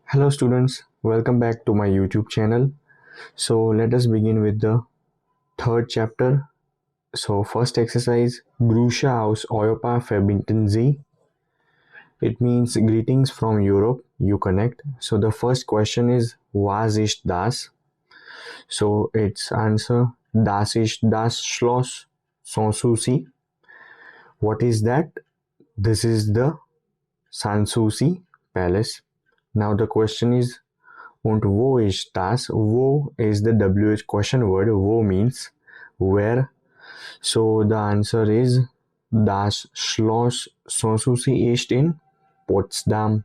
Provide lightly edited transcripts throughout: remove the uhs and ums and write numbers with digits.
Hello students, welcome back to my YouTube channel. So let us begin with the third chapter. So first exercise, Grüße aus Europa verbinden Sie. It means greetings from Europe, you connect. So the first question is, was ist das? So its answer, das ist das Schloss Sanssouci. What is that? This is the Sanssouci Palace. Now the question is, und wo ist das? Wo is the WH question word. Wo means where. So the answer is das Schloss Sanssouci ist in Potsdam.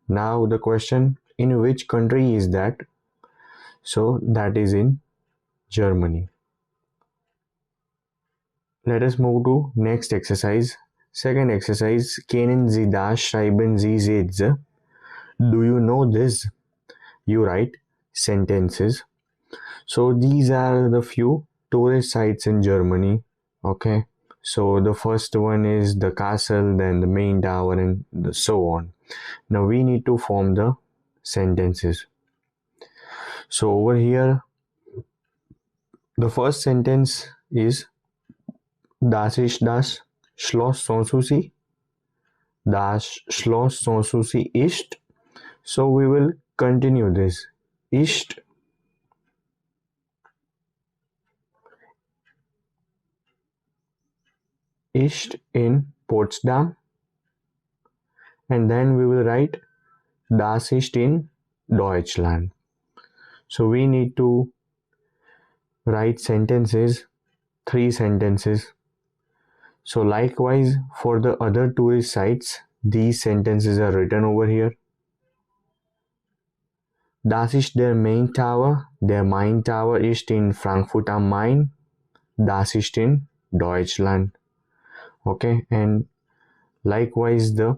Now the question, in which country is that? So that is in Germany. Let us move to next exercise. Second exercise, kennen Sie das? Schreiben Sie Sätze. Do you know this? You write sentences. So these are the few tourist sites in Germany. Okay, so the first one is the castle, then the main tower, and so on. Now we need to form the sentences. So over here, the first sentence is Das ist das Schloss Sanssouci. Das Schloss Sanssouci ist. So we will continue this. Ist in Potsdam, and then we will write Das ist in Deutschland. So we need to write sentences, 3 sentences. So likewise for the other tourist sites, these sentences are written over here. Das ist der Main Tower. Der Main Tower ist in Frankfurt am Main. Das ist in Deutschland. Okay, and likewise the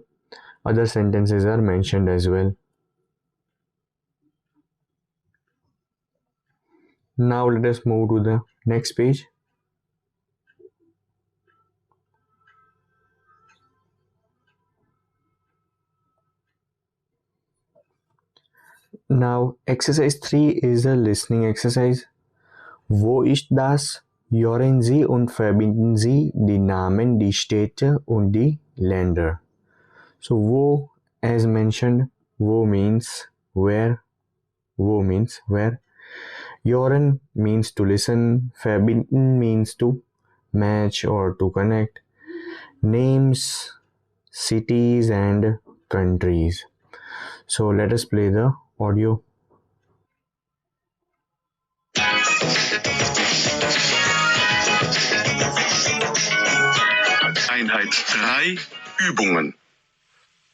other sentences are mentioned as well. Now let us move to the next page. Now exercise 3 is a listening exercise. Wo ist das? Hören Sie und verbinden Sie die Namen, die Städte und die Länder. So wo, as mentioned, wo means where. Wo means where. Hören means to listen. Verbinden means to match or to connect. Names, cities and countries. So let us play the audio. Einheit 3, Übungen.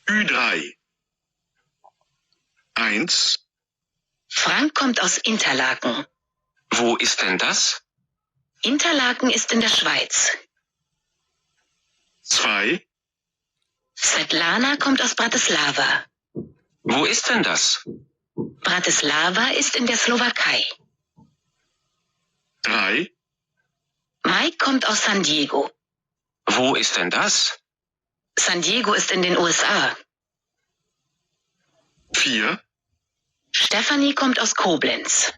Ü3. 1. Frank kommt aus Interlaken. Wo ist denn das? Interlaken ist in der Schweiz. 2. Svetlana kommt aus Bratislava. Wo ist denn das? Bratislava ist in der Slowakei. 3. Mike kommt aus San Diego. Wo ist denn das? San Diego ist in den USA. 4. Stephanie kommt aus Koblenz.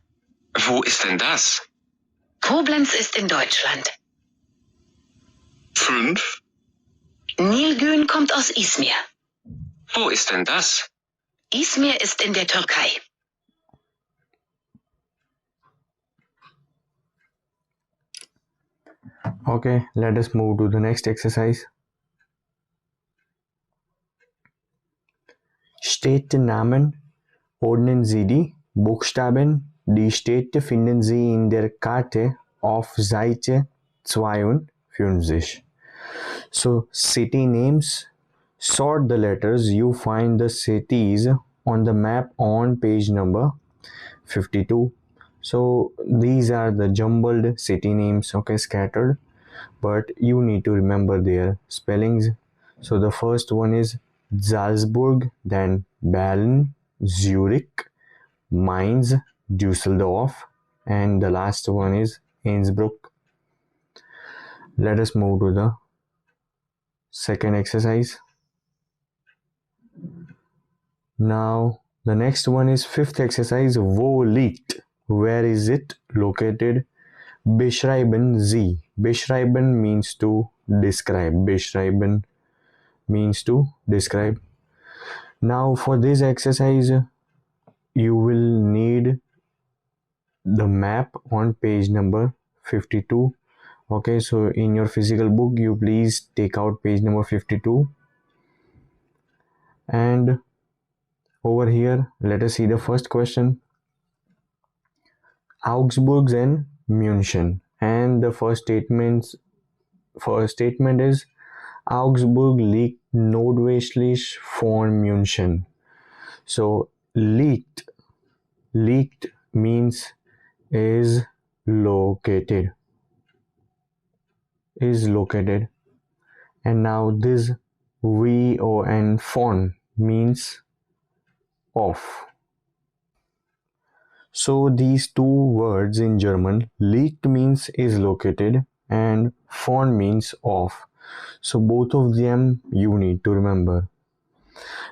Wo ist denn das? Koblenz ist in Deutschland. 5. Nilgün kommt aus Izmir. Wo ist denn das? Izmir ist in der Türkei. Okay, let us move to the next exercise. Städtenamen. Ordnen Sie die Buchstaben. Die Städte finden Sie in der Karte auf Seite 52. So city names. Sort the letters. You find the cities on the map on page number 52. So these are the jumbled city names, okay, scattered, but you need to remember their spellings. So the first one is Salzburg, then Berlin, Zurich, Mainz, Düsseldorf, and the last one is Innsbruck. Let us move to the second exercise. Now the next one is fifth exercise. Wo liegt? Where is it located? Beschreiben Sie. Beschreiben means to describe. Beschreiben means to describe. Now for this exercise, you will need the map on page number 52. Okay, so in your physical book, you please take out page number 52. And over here, let us see the first question. Augsburg and München. And the first statement is Augsburg liegt nordwestlich von München. So liegt means is located. And now this von means of. So these two words in German, liegt means is located and von means of. So both of them you need to remember.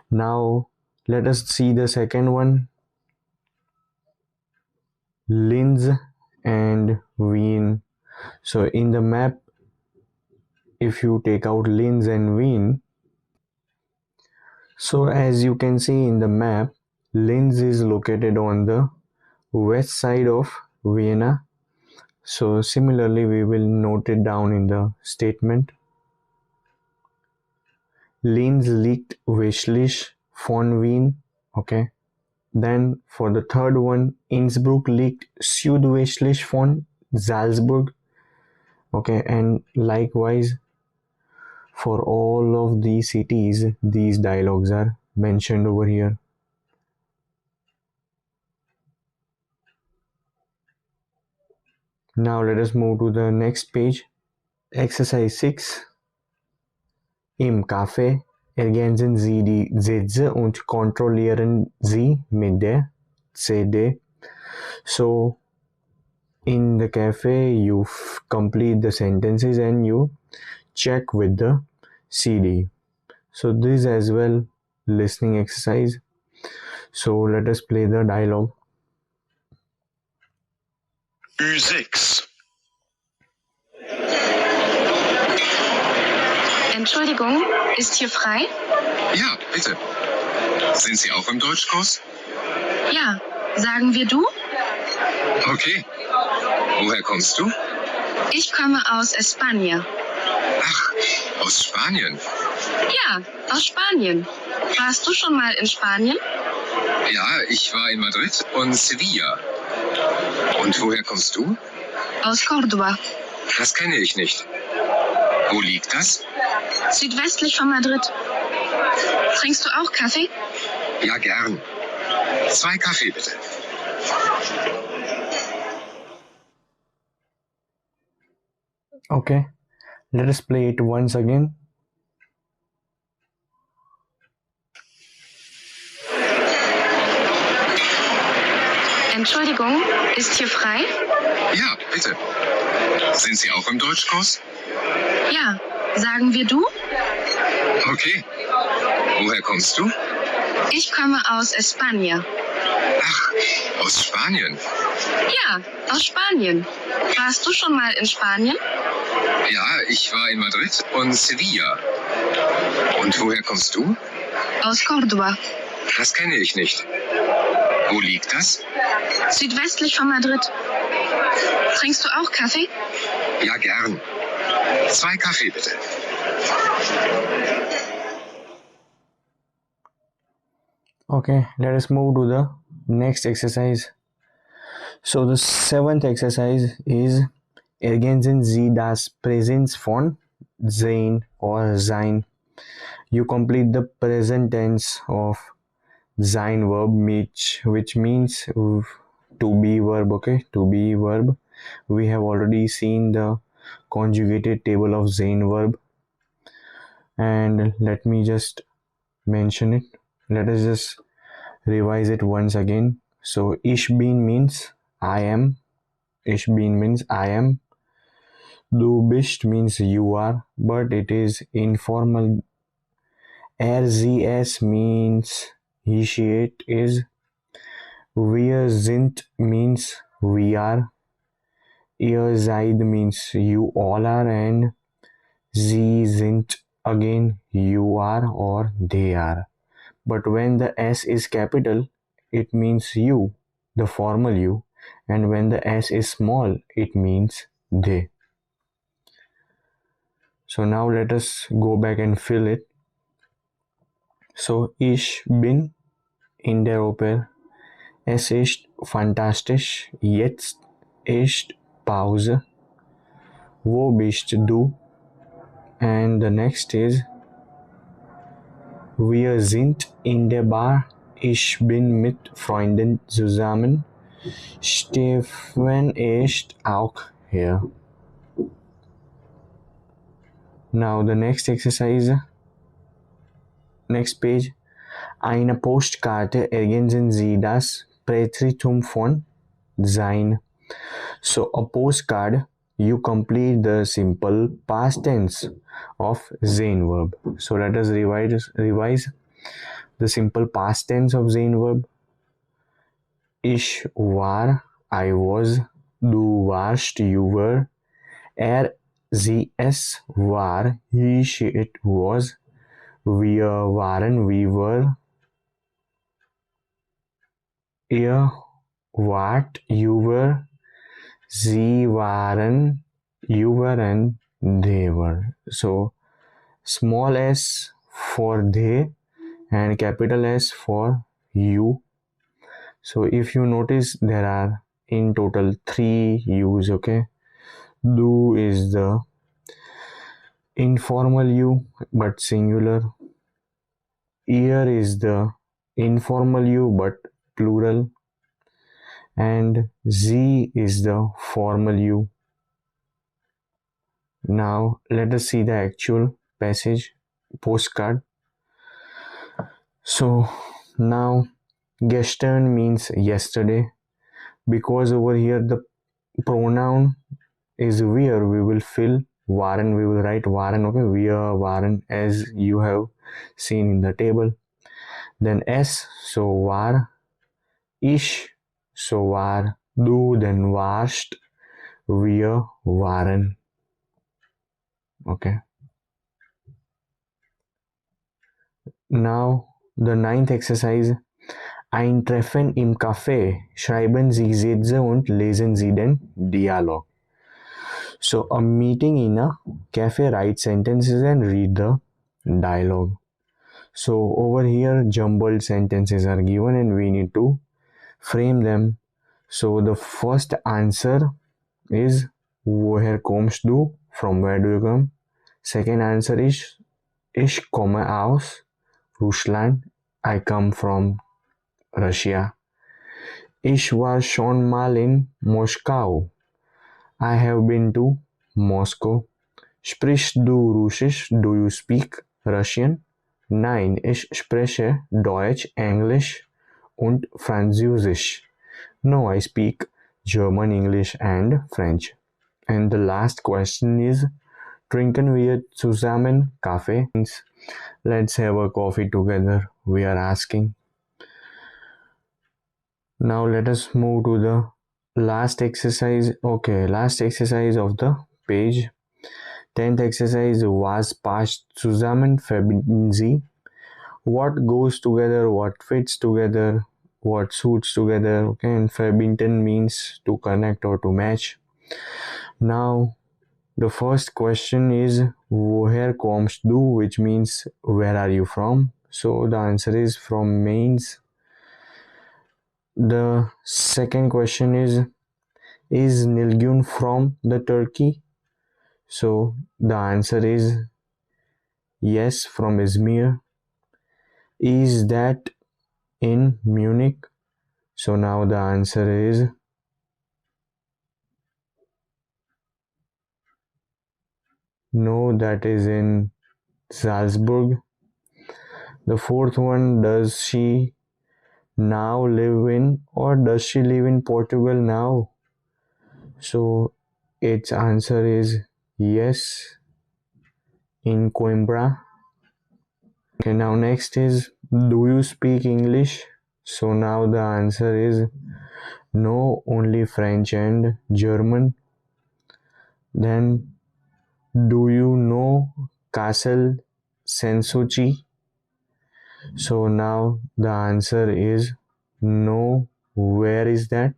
Now let us see the second one. Linz and Wien. So in the map, if you take out Linz and Wien, so as you can see in the map, Linz is located on the west side of Vienna. So similarly, we will note it down in the statement. Linz liegt westlich von Wien. Okay. Then for the third one, Innsbruck liegt südwestlich von Salzburg. Okay, and likewise for all of these cities, these dialogues are mentioned over here. Now let us move to the next page. Exercise 6. Im Café ergänzen Sie die Sätze und kontrollieren Sie mit der CD. So in the cafe, you complete the sentences and you check with the CD. So this as well listening exercise. So let us play the dialogue. Ü6. Entschuldigung, ist hier frei? Ja, bitte. Sind Sie auch im Deutschkurs? Ja, sagen wir du? Okay. Woher kommst du? Ich komme aus Spanien. Ach, aus Spanien. Ja, aus Spanien. Warst du schon mal in Spanien? Ja, ich war in Madrid und Sevilla. Und woher kommst du? Aus Cordoba. Das kenne ich nicht. Wo liegt das? Südwestlich von Madrid. Trinkst du auch Kaffee? Ja, gern. 2 Kaffee bitte. Okay, let us play it once again. Entschuldigung, ist hier frei? Ja, bitte. Sind Sie auch im Deutschkurs? Ja, sagen wir du? Okay. Woher kommst du? Ich komme aus Spanien. Ach, aus Spanien. Ja, aus Spanien. Warst du schon mal in Spanien? Ja, ich war in Madrid und Sevilla. Und woher kommst du? Aus Cordoba. Das kenne ich nicht. Wo liegt das? Südwestlich von Madrid. Trinkst du auch Kaffee? Ja, gern. 2 Kaffee bitte. Okay, let us move to the next exercise. So the 7th exercise is Ergänzen Sie das Präsens von sein or sein. You complete the present tense of sein verb, which means to be verb. Okay, to be verb. We have already seen the conjugated table of sein verb, and let me just mention it. Let us just revise it once again. So ich bin means I am. Ich bin means I am. Du bist means you are, but it is informal. Er, sie, es means he, she, it is. Wir sind means we are. Ihr seid means you all are, and sie sind again you are or they are. But when the S is capital, it means you, the formal you, and when the S is small, it means they. So now let us go back and fill it. So ich bin in der Oper. Es ist fantastisch. Jetzt ist Pause. Wo bist du? And the next is wir sind in der Bar. Ich bin mit Freunden zusammen. Stefan ist auch here. Now the next exercise, next page. Eine Postkarte ergänzen Sie das Präteritum von sein. So a postcard, you complete the simple past tense of sein verb. So let us revise the simple past tense of sein verb. Ich war, I was. Du warst, you were. Sie, es war. He, she, it was. Wir waren, we were. Ihr wart, you were. Sie waren, you were, and they were. So small s for they and capital S for you. So if you notice, there are in total 3 U's, okay? Du is the informal you but singular. Ear is the informal you but plural. And Z is the formal you. Now let us see the actual passage postcard. So now gestern means yesterday. Because over here the pronoun is wir, we will fill waren, we will write waren, okay? Wir waren, as you have seen in the table. Then S, so war. Ich, so war. Du, then warst. Wir waren. Okay. Now the ninth exercise. Ein Treffen im Café. Schreiben Sie Sätze und lesen Sie den Dialog. So a meeting in a cafe, write sentences and read the dialogue. So over here jumbled sentences are given and we need to frame them. So the first answer is woher kommst du? From where do you come? Second answer is ich komme aus Russland. I come from Russia. Ich war schon mal in Moskau. I have been to Moscow. Sprichst du Russisch? Do you speak Russian? Nein, ich spreche Deutsch, Englisch und Französisch. No, I speak German, English and French. And the last question is, trinken wir zusammen Kaffee? Let's have a coffee together, we are asking. Now let us move to the last exercise. Okay, last exercise of the page. 10th exercise, was passt zusammen verbinden Sie. What goes together, what fits together, what suits together. Okay, and verbinden means to connect or to match. Now the first question is woher kommst du, which means where are you from. So the answer is from Mainz. The second question is Nilgün from the Turkey? So the answer is yes, from Izmir. Is that in Munich? So now the answer is no, that is in Salzburg. The fourth one, does she now live in, or does she live in Portugal now? So its answer is yes, in Coimbra. Okay, now next is Do you speak English? So now the answer is no, only French and German. Then, do you know Castle Sensochi? So now the answer is no. Where is that?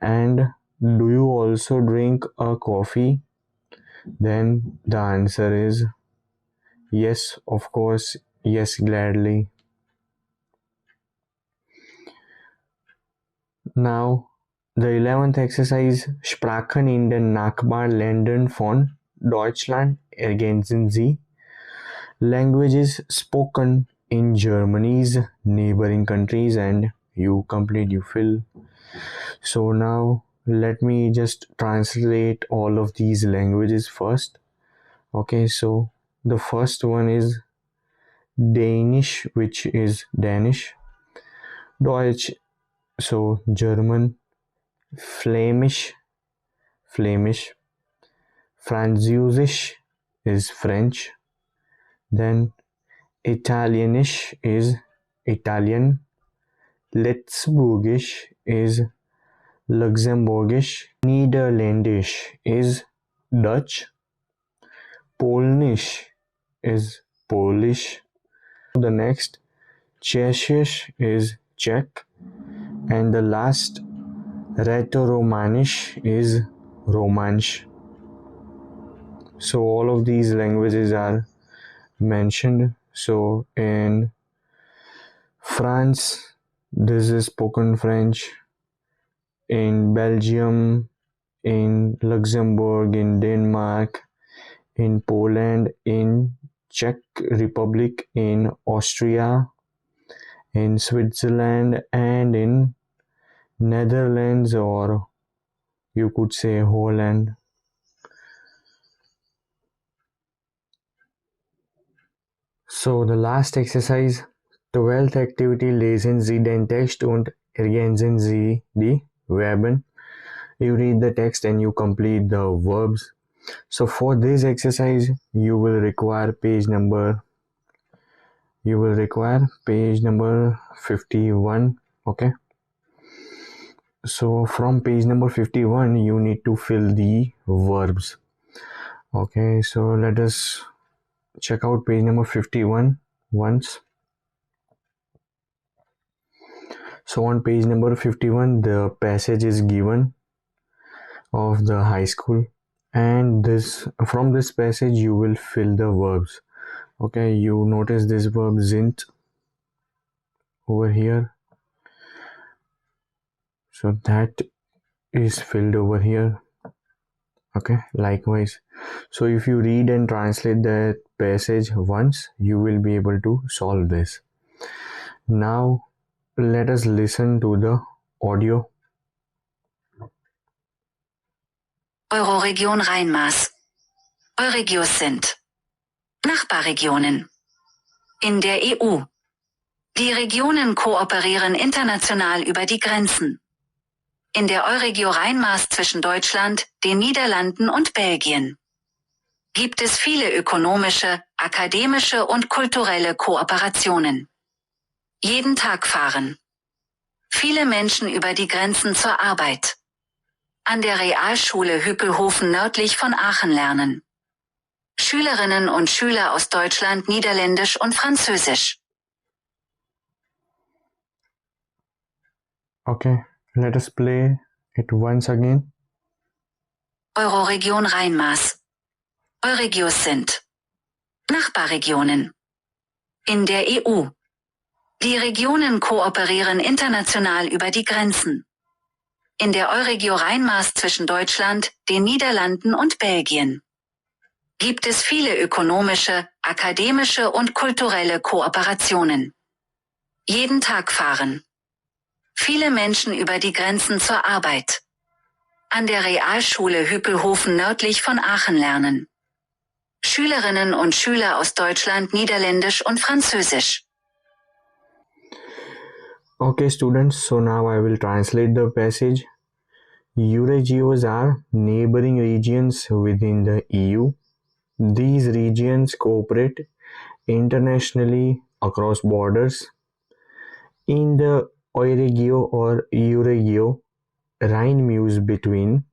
And do you also drink a coffee? Then the answer is yes, of course, yes, gladly. Now, the 11th exercise, Sprachen in den Nachbarländern von Deutschland ergänzen Sie. Languages spoken in Germany's neighboring countries, and you complete, you fill. So now let me just translate all of these languages first. Okay, so the first one is Danish, which is Danish. Deutsch, so German. Flemish, Flemish. Französisch is French. Then Italianish is Italian. Luxembourgish is Luxembourgish. Netherlandish is Dutch. Polnish is Polish. The next Czechish is Czech. And the last Rätoromanisch is Romansh. So all of these languages are mentioned. So in France, this is spoken French. In Belgium, in Luxembourg, in Denmark, in Poland, in Czech Republic, in Austria, in Switzerland, and in Netherlands, or you could say Holland. So the last exercise, 12th activity, lesen Sie den Text und ergänzen Sie die Verben. You read the text and you complete the verbs. So for this exercise, you will require page number 51. Okay. So from page number 51, you need to fill the verbs. Okay, so let us check out page number 51 once. So on page number 51, the passage is given of the high school, and from this passage you will fill the verbs. Okay, you notice this verb sind over here, so that is filled over here. Okay, likewise. So if you read and translate that passage once, you will be able to solve this. Now let us listen to the audio. Euroregion Rheinmaß. Euregios sind Nachbarregionen in der EU. Die Regionen kooperieren international über die Grenzen. In der Euregio Rheinmaß zwischen Deutschland, den Niederlanden und Belgien gibt es viele ökonomische, akademische und kulturelle Kooperationen. Jeden Tag fahren viele Menschen über die Grenzen zur Arbeit. An der Realschule Hüppelhofen nördlich von Aachen lernen Schülerinnen und Schüler aus Deutschland Niederländisch und Französisch. Okay, let us play it once again. Euroregion Rheinmaß. Euregios sind Nachbarregionen in der EU. Die Regionen kooperieren international über die Grenzen. In der Euregio Rheinmaß zwischen Deutschland, den Niederlanden und Belgien gibt es viele ökonomische, akademische und kulturelle Kooperationen. Jeden Tag fahren viele Menschen über die Grenzen zur Arbeit. An der Realschule Hüppelhofen nördlich von Aachen lernen Schülerinnen und Schüler aus Deutschland Niederländisch und Französisch. Okay, students, so now I will translate the passage. Euregios are neighboring regions within the EU. These regions cooperate internationally across borders. In the Euregio or Euregio Rhine Meuse between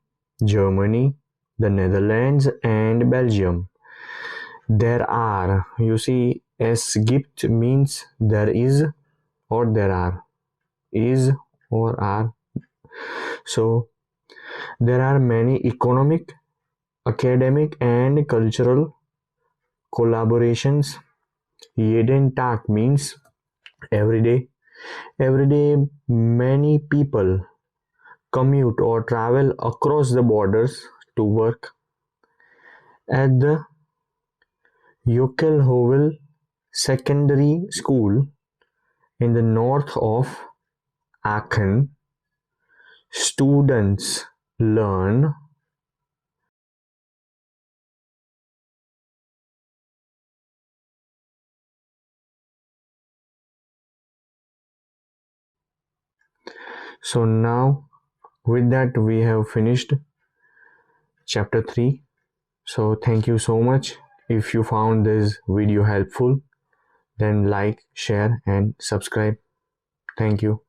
Germany, the Netherlands, and Belgium, there are, you see, es gibt means there is or there are, is or are. So there are many economic, academic, and cultural collaborations. Jeden Tag means every day. Every day, many people commute or travel across the borders to work. At the Jokelhovel Secondary School in the north of Aachen, students learn so now with that we have finished chapter 3. So thank you so much. If you found this video helpful, then like, share and subscribe. Thank you.